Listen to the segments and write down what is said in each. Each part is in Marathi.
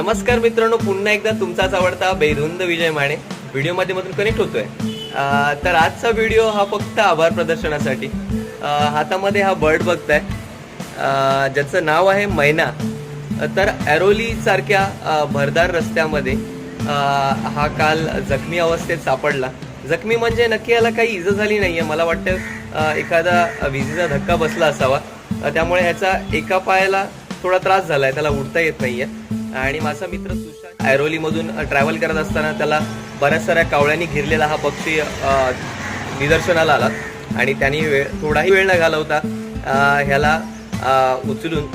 नमस्कार मित्रांनो, पुन्हा एकदा तुमचाच आवडता बेधुंद विजय माने व्हिडिओ माध्यमातून कनेक्ट होतोय। तर आजचा व्हिडिओ हा फक्त आभार प्रदर्शनासाठी। हातामध्ये हा बर्ड बघताय, ज्याचं नाव आहे मैना। तर एरोली सारख्या भरदार रस्त्यामध्ये हा काल जखमी अवस्थेत सापडला। जखमी म्हणजे नक्की याला काही इजा झाली नाहीये, मला वाटतं एखादा विजेचा धक्का बसला असावा, त्यामुळे ह्याचा एका पायाला थोडा त्रास झालाय, त्याला उठता येत नाहीये। आणि माझा मित्र सुशांत एरोली मधून ट्रॅव्हल करत असताना त्याला बऱ्याच साऱ्या कावळ्यांनी घेरलेला हा पक्षी निदर्शनाला आला आणि त्यांनी थोडाही वेळ न घालवता ह्याला उचलून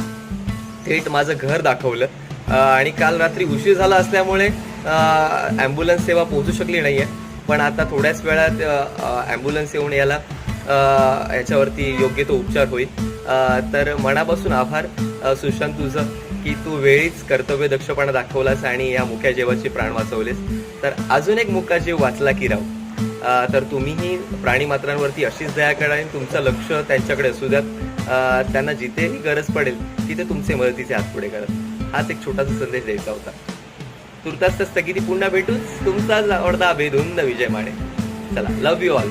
थेट माझं घर दाखवलं। आणि काल रात्री उशीर झाला असल्यामुळे ॲम्ब्युलन्स सेवा पोहोचू शकली नाहीये, पण आता थोड्याच वेळात ॲम्ब्युलन्स येऊन याला याच्यावरती योग्य तो उपचार होईल। तर मनापासून आभार सुशांत तुझं, की तू वेळीच कर्तव्य दक्षपणा दाखवलास आणि या मुक्या जीवाचे प्राण वाचवलेस। तर अजून एक मुका जीव वाचला की राव। तर तुम्हीही प्राणी मात्रांवरती अशीच दया करा आणि तुमचं लक्ष त्यांच्याकडे असू द्यात। त्यांना जिथेही गरज पडेल तिथे तुमचे मदतीचे हात पुढे करा। हाच एक छोटासा संदेश द्यायचा होता। तुर्तास स्थगिती, पुन्हा भेटूच तुमचाच आवडता बेधुंद विजय माने। चला, लव्ह यू ऑल।